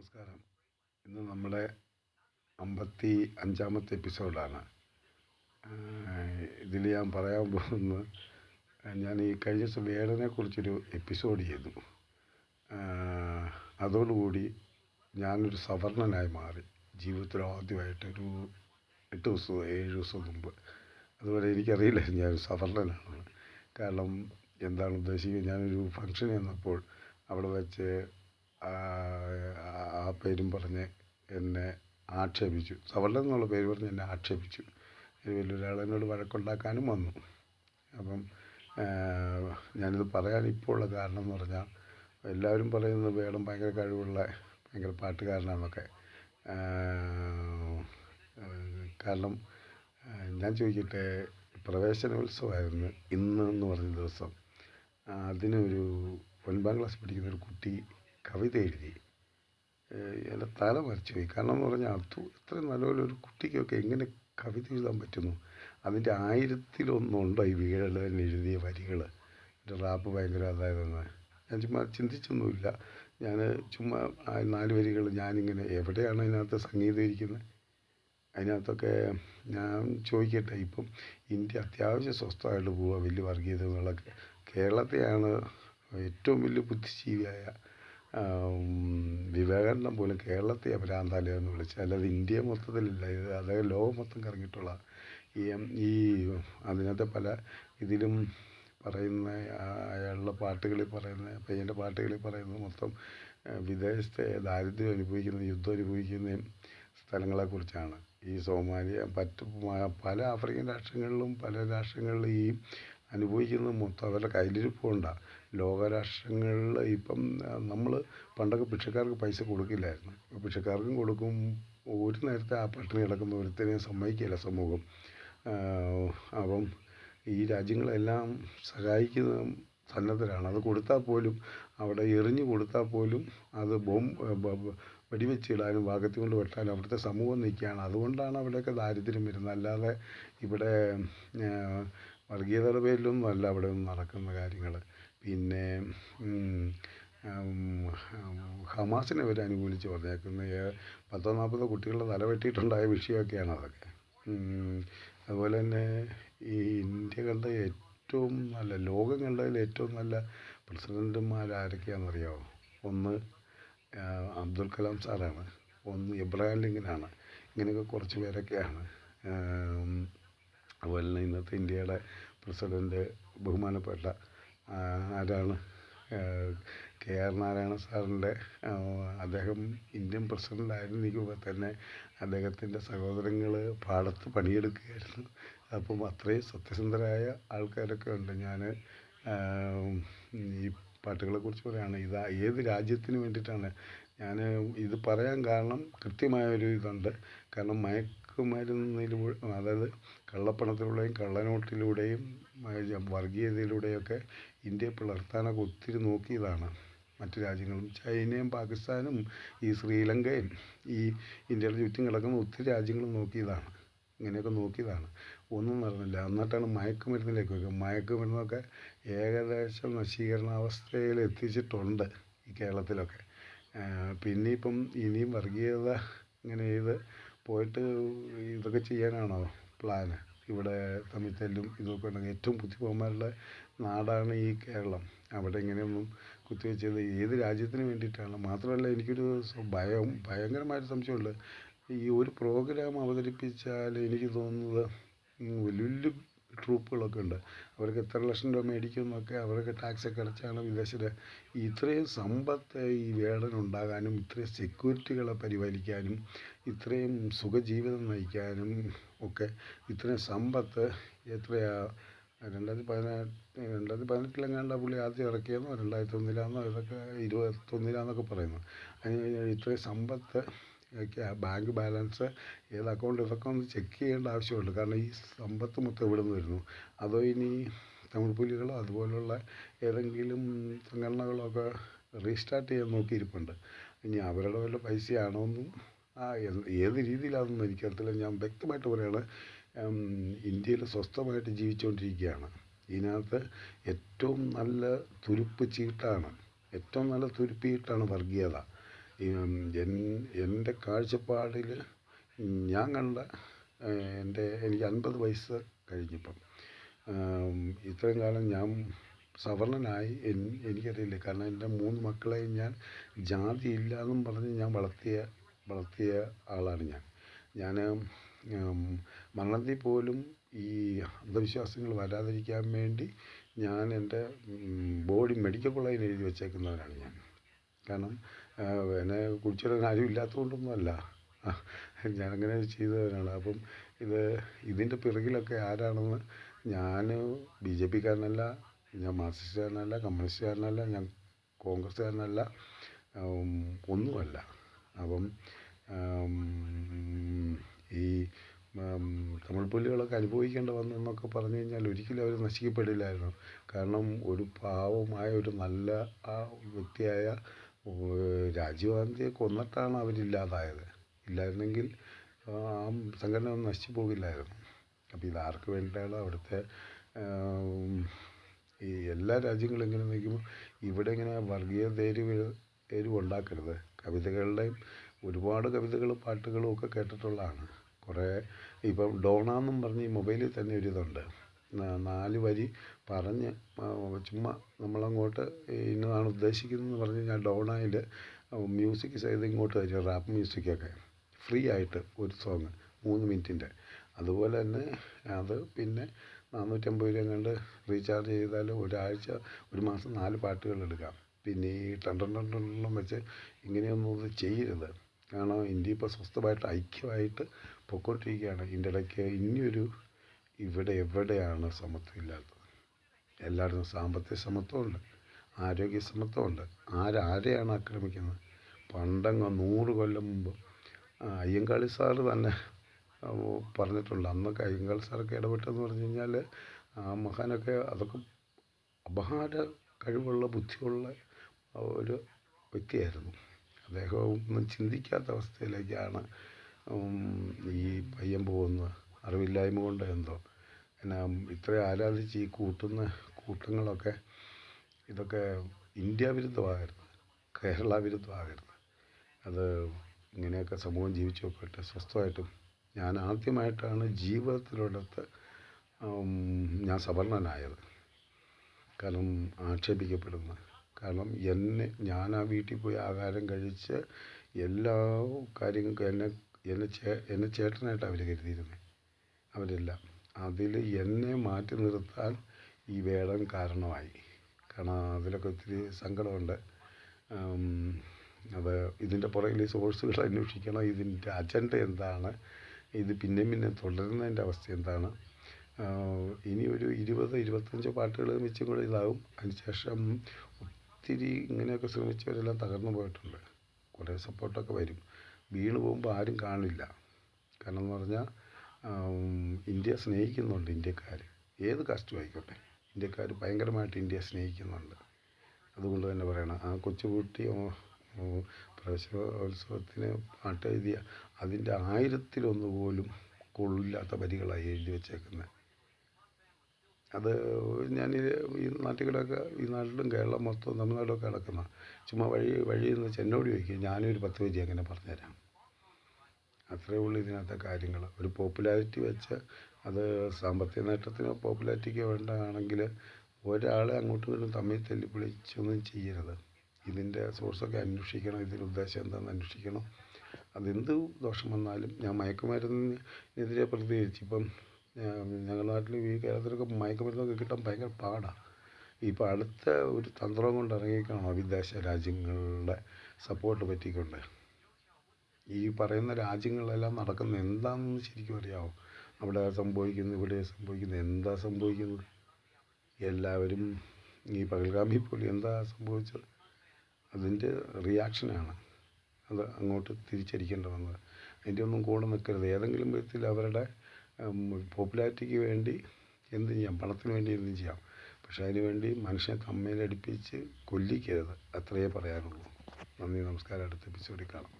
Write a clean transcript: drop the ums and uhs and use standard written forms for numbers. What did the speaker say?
നമസ്കാരം. ഇന്ന് നമ്മുടെ 55-ാമത്തെ എപ്പിസോഡാണ്. ഇതിൽ ഞാൻ പറയാൻ പോകുന്നത്, ഞാൻ ഈ കഴിഞ്ഞ ദിവസം വേടനെക്കുറിച്ചൊരു എപ്പിസോഡ് ചെയ്തു. അതോടുകൂടി ഞാനൊരു സവർണനായി മാറി. ജീവിതത്തിൽ ആദ്യമായിട്ടൊരു 7 ദിവസം മുമ്പ്. അതുവരെ എനിക്കറിയില്ലായിരുന്നു ഞാനൊരു സവർണനാണെന്ന്. കാരണം എന്താണ് ഉദ്ദേശിക്കുന്നത്, ഞാനൊരു ഫംഗ്ഷന് ചെന്നപ്പോൾ അവിടെ വെച്ച് ആ പേരും പറഞ്ഞ് എന്നെ ആക്ഷേപിച്ചു. സവർണൻ എന്നുള്ള പേര് പറഞ്ഞ് എന്നെ ആക്ഷേപിച്ചു. വലിയൊരാൾ എന്നോട് വഴക്കുണ്ടാക്കാനും വന്നു. അപ്പം ഞാനിത് പറയാൻ ഇപ്പോൾ ഉള്ള കാരണം എന്ന് പറഞ്ഞാൽ, എല്ലാവരും പറയുന്നത് വേടൻ ഭയങ്കര കഴിവുള്ള ഭയങ്കര പാട്ടുകാരനാണെന്നൊക്കെ. കാരണം ഞാൻ ചോദിക്കട്ടെ, പ്രവേശനോത്സവമായിരുന്നു ഇന്ന് എന്ന് പറഞ്ഞ ദിവസം. അതിനൊരു 9ാം ക്ലാസ് പഠിക്കുന്നൊരു കുട്ടി കവിത എഴുതി. എൻ്റെ തല മറിച്ചു പോയി. കാരണം എന്ന് പറഞ്ഞാൽ ഇത്രയും നല്ലൊരു കുട്ടിക്കൊക്കെ എങ്ങനെ കവിത എഴുതാൻ പറ്റുന്നു? അതിൻ്റെ 1000-ലൊന്നുണ്ടോ ഈ വേടൻ എഴുതിയ വരികൾ? എൻ്റെ റാപ്പ് ഭയങ്കര അതായതെന്ന് ഞാൻ ചുമ്മാ ചിന്തിച്ചൊന്നുമില്ല. ഞാൻ ചുമ്മാ 4 വരികൾ ഞാനിങ്ങനെ, എവിടെയാണ് അതിനകത്ത് സംഗീതം ഇരിക്കുന്നത്? അതിനകത്തൊക്കെ ഞാൻ ചോദിക്കട്ടെ, ഇപ്പം ഇന്ത്യ അത്യാവശ്യം സ്വസ്ഥമായിട്ട് പോവുക, വലിയ വർഗീയതകളൊക്കെ. കേരളത്തെയാണ് ഏറ്റവും വലിയ ബുദ്ധിജീവിയായ വിവേകാനന്ദൻ പോലും കേരളത്തെ ഭ്രാന്താലയം എന്ന് വിളിച്ചത്, അല്ലാതെ ഇന്ത്യ മൊത്തത്തിലില്ല. ഇത് അതായത് ലോകം മൊത്തം കറങ്ങിയിട്ടുള്ള ഈ അതിനകത്തെ പല ഇതിലും പറയുന്ന അയാളുടെ പാട്ടുകളിൽ പറയുന്ന, പയ്യൻ്റെ പാട്ടുകളിൽ പറയുന്നത് മൊത്തം വിദേശത്തെ ദാരിദ്ര്യം അനുഭവിക്കുന്ന, യുദ്ധം അനുഭവിക്കുന്ന സ്ഥലങ്ങളെക്കുറിച്ചാണ്. ഈ സോമാലിയ, പല ആഫ്രിക്കൻ രാഷ്ട്രങ്ങളിലും ഈ അനുഭവിക്കുന്നത് മൊത്തം അവരുടെ കയ്യിലിരിപ്പുകൊണ്ടാണ്. ലോകരാഷ്ട്രങ്ങളിൽ ഇപ്പം നമ്മൾ പണ്ടൊക്കെ ഭിക്ഷക്കാർക്ക് പൈസ കൊടുക്കില്ലായിരുന്നു. ഇപ്പോൾ ഭിക്ഷക്കാർക്കും കൊടുക്കും. ഒരു നേരത്തെ ആ പട്ടിണി കിടക്കുന്ന ഒരുത്തനെയും സമ്മതിക്കില്ല സമൂഹം. അപ്പം ഈ രാജ്യങ്ങളെല്ലാം സഹായിക്കുന്ന സന്നദ്ധരാണ്. അത് കൊടുത്താൽ പോലും, അവിടെ എറിഞ്ഞു കൊടുത്താൽ പോലും അത് വെടിവെച്ചിടാനും വാക്കത്തി കൊണ്ട് വെട്ടാനും അവിടുത്തെ സമൂഹം നിൽക്കുകയാണ്. അതുകൊണ്ടാണ് അവിടെയൊക്കെ ദാരിദ്ര്യം വരുന്നത്. അല്ലാതെ ഇവിടെ വർഗീയതയുടെ പേരിലൊന്നും അല്ല അവിടെ ഒന്നും നടക്കുന്ന കാര്യങ്ങൾ. പിന്നെ ഹമാസിനെ അവർ അനുകൂലിച്ച് പറഞ്ഞേക്കുന്ന 40 കുട്ടികളുടെ തല വെട്ടിയിട്ടുണ്ടായ വിഷയമൊക്കെയാണ് അതൊക്കെ. അതുപോലെ തന്നെ ഈ ഇന്ത്യ കണ്ട ഏറ്റവും നല്ല, ലോകം കണ്ടതിൽ ഏറ്റവും നല്ല പ്രസിഡൻറ്റുമാരാരൊക്കെയാണെന്നറിയാമോ? ഒന്ന് അബ്ദുൽ കലാം സാറാണ്, ഒന്ന് എബ്രഹാം ലിങ്കനാണ്. ഇങ്ങനെയൊക്കെ കുറച്ച് പേരൊക്കെയാണ്. അതുപോലെ തന്നെ ഇന്നത്തെ ഇന്ത്യയുടെ പ്രസിഡൻറ്റ് ബഹുമാനപ്പെട്ട ആരാണ്, KR നാരായണ സാറിൻ്റെ, അദ്ദേഹം ഇന്ത്യൻ പ്രസിഡൻ്റ് ആയിരുന്നിരിക്കുമ്പോൾ തന്നെ അദ്ദേഹത്തിൻ്റെ സഹോദരങ്ങൾ പാടത്ത് പണിയെടുക്കുകയായിരുന്നു. അപ്പം അത്രയും സത്യസന്ധരായ ആൾക്കാരൊക്കെ ഉണ്ട്. ഞാൻ ഈ പാട്ടുകളെക്കുറിച്ച് പറയുകയാണ്. ഏത് രാജ്യത്തിന് വേണ്ടിയിട്ടാണ് ഞാൻ ഇത് പറയാൻ കാരണം? കൃത്യമായൊരു ഇതുണ്ട്. കാരണം മയക്കുമരുന്നിലൂടെ, അതായത് കള്ളപ്പണത്തിലൂടെയും കള്ളനോട്ടിലൂടെയും വർഗീയതയിലൂടെയൊക്കെ ഇന്ത്യയെ പിളർത്താനൊക്കെ ഒത്തിരി നോക്കിയതാണ് മറ്റു രാജ്യങ്ങളും. ചൈനയും പാകിസ്ഥാനും ഈ ശ്രീലങ്കയും ഈ ഇന്ത്യയുടെ ചുറ്റും കിടക്കുന്ന ഒത്തിരി രാജ്യങ്ങളും നോക്കിയതാണ്. ഇങ്ങനെയൊക്കെ നോക്കിയതാണ്, ഒന്നും നടന്നില്ല. എന്നിട്ടാണ് മയക്കുമരുന്നിലേക്ക് വയ്ക്കുക. മയക്കുമരുന്നൊക്കെ ഏകദേശം നശീകരണാവസ്ഥയിൽ എത്തിച്ചിട്ടുണ്ട് ഈ കേരളത്തിലൊക്കെ. പിന്നെ ഇപ്പം ഇനിയും വർഗീയത ഇങ്ങനെ ചെയ്ത് പോയിട്ട് ഇതൊക്കെ ചെയ്യാനാണോ പ്ലാന്? ഇവിടെ തമ്മിൽ തല്ലും ഇതൊക്കെ ഉണ്ടെങ്കിൽ ഏറ്റവും ബുദ്ധിമാന്മാരുടെ നാടാണ് ഈ കേരളം. അവിടെ ഇങ്ങനെയൊന്നും കുത്തിവെച്ചത് ഏത് രാജ്യത്തിന് വേണ്ടിയിട്ടാണ്? മാത്രമല്ല, എനിക്കൊരു ഭയങ്കരമായൊരു സംശയമുണ്ട്. ഈ ഒരു പ്രോഗ്രാം അവതരിപ്പിച്ചാൽ എനിക്ക് തോന്നുന്നത് വലിയ വലിയ ട്രൂപ്പുകളൊക്കെ ഉണ്ട്. അവർക്ക് എത്ര ലക്ഷം രൂപ മേടിക്കുമെന്നൊക്കെ, അവരൊക്കെ ടാക്സൊക്കെ അടച്ചാണ് വിദേശത്ത്. ഇത്രയും സമ്പത്ത് ഈ വേടനുണ്ടാകാനും, ഇത്രയും സെക്യൂരിറ്റികളെ പരിപാലിക്കാനും, ഇത്രയും സുഖജീവിതം നയിക്കാനും ഒക്കെ ഇത്രയും സമ്പത്ത് എത്രയാ? 2018 പുള്ളി ആദ്യം ഇറക്കിയെന്നോ 2001 ഇതൊക്കെ 2021 പറയുന്നു. അതിന് ഇത്രയും സമ്പത്ത് ഒക്കെ ബാങ്ക് ബാലൻസ് ഏത് അക്കൗണ്ട്, ഇതൊക്കെ ഒന്ന് ചെക്ക് ചെയ്യേണ്ട ആവശ്യമുണ്ട്. കാരണം ഈ സമ്പത്ത് മൊത്തം എവിടെ നിന്ന് വരുന്നു? അതോ ഇനി തമിഴ് പുലികളോ അതുപോലുള്ള ഏതെങ്കിലും സംഘടനകളോ ഒക്കെ റീസ്റ്റാർട്ട് ചെയ്യാൻ നോക്കിയിരിപ്പുണ്ട്. ഇനി അവരുടെ വല്ല പൈസയാണോന്നും ഏത് രീതിയിലാണെന്നും എനിക്കറിയത്തില്ല. ഞാൻ വ്യക്തമായിട്ട് പറയുകയാണ്, ഇന്ത്യയിൽ സ്വസ്ഥമായിട്ട് ജീവിച്ചുകൊണ്ടിരിക്കുകയാണ്. ഇതിനകത്ത് ഏറ്റവും നല്ല തുരുപ്പ് ചീട്ടാണ് വർഗീയത. എൻ്റെ കാഴ്ചപ്പാടിൽ ഞാൻ കണ്ട എനിക്ക് 50 വയസ്സ് കഴിഞ്ഞിപ്പം. ഇത്രയും കാലം ഞാൻ സവർണനായി എനിക്കറിയില്ല. കാരണം എൻ്റെ 3 മക്കളെയും ഞാൻ ജാതി ഇല്ല എന്നും പറഞ്ഞ് ഞാൻ വളർത്തിയ ആളാണ് ഞാൻ. മരണത്തിൽ പോലും ഈ അന്ധവിശ്വാസങ്ങൾ വരാതിരിക്കാൻ വേണ്ടി ഞാൻ എൻ്റെ ബോഡി മെഡിക്കൽ കോളേജിൽ എഴുതി വച്ചേക്കുന്നവനാണ് ഞാൻ. കാരണം എന്നെ കുറിച്ചിടാൻ ആരും ഇല്ലാത്തതുകൊണ്ടൊന്നുമല്ല, ഞാനങ്ങനെ ചെയ്തവനാണ്. അപ്പം ഇതിൻ്റെ പിറകിലൊക്കെ ആരാണെന്ന്, ഞാൻ BJPക്കാരനല്ല, ഞാൻ മാർക്സിസ്റ്റുകാരനല്ല, കമ്മ്യൂണിസ്റ്റുകാരനല്ല, ഞാൻ കോൺഗ്രസ്സുകാരനല്ല, ഒന്നുമല്ല. അപ്പം ഈ തമിഴ് പുലികളൊക്കെ അനുഭവിക്കേണ്ടി വന്നെന്നൊക്കെ പറഞ്ഞു കഴിഞ്ഞാൽ ഒരിക്കലും അവർ നശിക്കപ്പെടില്ലായിരുന്നു. കാരണം ഒരു പാവമായ ഒരു നല്ല വ്യക്തിയായ രാജീവ് ഗാന്ധിയെ കൊന്നിട്ടാണ് അവരില്ലാതായത്. ഇല്ലായിരുന്നെങ്കിൽ സംഘടന ഒന്നും നശിച്ചു പോകില്ലായിരുന്നു. അപ്പോൾ ഇതാർക്ക് വേണ്ടിയിട്ടാണ് അവിടുത്തെ ഈ എല്ലാ രാജ്യങ്ങളും ഇങ്ങനെ നിൽക്കുമ്പോൾ ഇവിടെ ഇങ്ങനെ വർഗീയത എരിവ് ഉണ്ടാക്കരുത്. കവിതകളുടെയും ഒരുപാട് കവിതകളും പാട്ടുകളും ഒക്കെ കേട്ടിട്ടുള്ളതാണ്. കുറേ ഇപ്പം ഡോണ എന്നും പറഞ്ഞ് ഈ മൊബൈലിൽ തന്നെ ഒരിതുണ്ട്, 4 വരി പറഞ്ഞ് ചുമ്മാ നമ്മളങ്ങോട്ട് ഇന്നതാണ് ഉദ്ദേശിക്കുന്നതെന്ന് പറഞ്ഞ് കഴിഞ്ഞാൽ ഡോണയിൽ മ്യൂസിക് ചെയ്ത് ഇങ്ങോട്ട് തരും, റാപ്പ് മ്യൂസിക്കൊക്കെ ഫ്രീ ആയിട്ട് ഒരു സോങ് 3 മിനിറ്റിൻ്റെ. അതുപോലെ തന്നെ അത് പിന്നെ 450 രൂപ കണ്ട് റീചാർജ് ചെയ്താൽ ഒരു മാസം 4 പാട്ടുകൾ എടുക്കാം. പിന്നെ ഈ ടണ്ടെണ്ണം വെച്ച് ഇങ്ങനെയൊന്നും ചെയ്യരുത്. കാരണം ഇന്ത്യ ഇപ്പോൾ സ്വസ്ഥമായിട്ട് ഐക്യമായിട്ട് പൊയ്ക്കൊണ്ടിരിക്കുകയാണ്. ഇതിൻ്റെ ഇടയ്ക്ക് ഇവിടെ എവിടെയാണ് സമത്വം ഇല്ലാത്തത്? എല്ലായിടത്തും സാമ്പത്തിക സമത്വമുണ്ട്, ആരോഗ്യ സമത്വമുണ്ട്. ആരെയാണ് ആക്രമിക്കുന്നത്? പണ്ടങ്ങ് 100 കൊല്ലം മുമ്പ് അയ്യങ്കാളി സാറ് തന്നെ പറഞ്ഞിട്ടുണ്ട്. അന്നൊക്കെ അയ്യങ്കാളി സാറൊക്കെ ഇടപെട്ടെന്ന് പറഞ്ഞു കഴിഞ്ഞാൽ ആ മഹാനൊക്കെ അതൊക്കെ അപാര കഴിവുള്ള ബുദ്ധിയുള്ള ഒരു വ്യക്തിയായിരുന്നു. അദ്ദേഹം ഒന്നും ചിന്തിക്കാത്ത അവസ്ഥയിലേക്കാണ് ഈ പയ്യൻ പോകുന്നത്. അറിവില്ലായ്മ കൊണ്ട് എന്തോ ഇത്രയും ആരാധിച്ച് ഈ കൂട്ടങ്ങളൊക്കെ ഇതൊക്കെ ഇന്ത്യ വിരുദ്ധമാകരുത്, കേരള വിരുദ്ധമാകരുത്. അത് ഇങ്ങനെയൊക്കെ സമൂഹം ജീവിച്ചു നോക്കട്ടെ സ്വസ്ഥമായിട്ടും. ഞാൻ ആദ്യമായിട്ടാണ് ജീവിതത്തിലൊരിടത്ത് ഞാൻ സവർണനായത്. കാരണം ആക്ഷേപിക്കപ്പെടുന്നത്. കാരണം ഞാൻ ആ വീട്ടിൽ പോയി ആഹാരം കഴിച്ച് എല്ലാ കാര്യങ്ങൾക്കും എന്നെ ചേട്ടനായിട്ട് അവർ കരുതിയിരുന്നത് അവരെല്ലാം. അതിൽ എന്നെ മാറ്റി നിർത്താൻ ഈ വേടൻ കാരണമായി. കാരണം അതിലൊക്കെ ഒത്തിരി സങ്കടമുണ്ട്. ഇതിൻ്റെ പുറകിൽ സോഴ്സുകൾ അന്വേഷിക്കണം, ഇതിൻ്റെ അജണ്ട എന്താണ്, ഇത് പിന്നെ തുടരുന്നതിൻ്റെ അവസ്ഥ എന്താണ്. ഇനി ഒരു 20-25 പാട്ടുകൾ വെച്ചും കൂടെ ഇതാവും. അതിനുശേഷം ഒത്തിരി ഇങ്ങനെയൊക്കെ ശ്രമിച്ചവരെല്ലാം തകർന്നു പോയിട്ടുണ്ട്. കുറേ സപ്പോർട്ടൊക്കെ വരും. വീണ് പോകുമ്പോൾ ആരും കാണില്ല. കാരണം എന്ന് പറഞ്ഞാൽ ഇന്ത്യ സ്നേഹിക്കുന്നുണ്ട് ഇന്ത്യക്കാർ, ഏത് കാസ്റ്റും ആയിക്കോട്ടെ. ഇന്ത്യക്കാർ ഭയങ്കരമായിട്ട് ഇന്ത്യയെ സ്നേഹിക്കുന്നുണ്ട്. അതുകൊണ്ട് തന്നെ പറയണം, ആ കൊച്ചുകുട്ടി പ്രവേശനോത്സവത്തിന് പാട്ട് എഴുതിയ അതിൻ്റെ 1000-1 പോലും കൊള്ളില്ലാത്ത വരികളായി എഴുതി വച്ചേക്കുന്നത്. അത് ഞാൻ ഈ നാട്ടിലൊക്കെ, ഈ നാട്ടിലും കേരളം മൊത്തം തമിഴ്നാടൊക്കെ കിടക്കുന്ന ചുമ്മാ വഴിയിൽ നിന്ന് എന്നോട് ചോദിക്കും, ഞാനൊരു 10 വരി അങ്ങനെ പറഞ്ഞുതരാം. അത്രയേ ഉള്ളൂ ഇതിനകത്തെ കാര്യങ്ങൾ. ഒരു പോപ്പുലാരിറ്റി വെച്ച് അത് സാമ്പത്തിക നേട്ടത്തിനോ പോപ്പുലാരിറ്റിക്കോ വേണ്ടതാണെങ്കിൽ ഒരാളെ അങ്ങോട്ടും ഇങ്ങോട്ടും തമ്മിൽ തല്ലി വിളിച്ചൊന്നും ചെയ്യരുത്. ഇതിൻ്റെ സോഴ്സൊക്കെ അന്വേഷിക്കണം, ഇതിൻ്റെ ഉദ്ദേശം എന്താണെന്ന് അന്വേഷിക്കണം. അതെന്ത് ദോഷം വന്നാലും ഞാൻ മയക്കുമരുന്നിനെതിരെ പ്രതികരിച്ചു. ഇപ്പം ഞങ്ങളുടെ നാട്ടിൽ ഈ കേരളത്തിലൊക്കെ മയക്കുമരുന്നൊക്കെ കിട്ടാൻ ഭയങ്കര പാടാണ്. ഇപ്പോൾ അടുത്ത ഒരു തന്ത്രം കൊണ്ട് ഇറങ്ങിക്കാണോ വിദേശ രാജ്യങ്ങളുടെ സപ്പോർട്ട് പറ്റിക്കൊണ്ട്. ഈ പറയുന്ന രാജ്യങ്ങളിലെല്ലാം നടക്കുന്ന എന്താണെന്ന് ശരിക്കും അറിയാമോ? അവിടെ സംഭവിക്കുന്നു, ഇവിടെ സംഭവിക്കുന്നു. എന്താ സംഭവിക്കുന്നത്? എല്ലാവരും ഈ പഹൽഗാമിൽ പോലും എന്താ സംഭവിച്ചത്? അതിൻ്റെ റിയാക്ഷനാണ് അത് അങ്ങോട്ട് തിരിച്ചടിക്കേണ്ടി വന്നത്. അതിൻ്റെ ഒന്നും കൂടെ നിൽക്കരുത്. ഏതെങ്കിലും വിധത്തിൽ അവരുടെ പോപ്പുലാരിറ്റിക്ക് വേണ്ടി എന്ത് ചെയ്യാം, പണത്തിന് വേണ്ടി എന്തും ചെയ്യാം. പക്ഷേ അതിനുവേണ്ടി മനുഷ്യനെ തമ്മിലടിപ്പിച്ച് കൊല്ലിക്കരുത്. അത്രയേ പറയാനുള്ളൂ. നന്ദി, നമസ്കാരം. അടുത്ത എപ്പിസോഡിൽ കാണാം.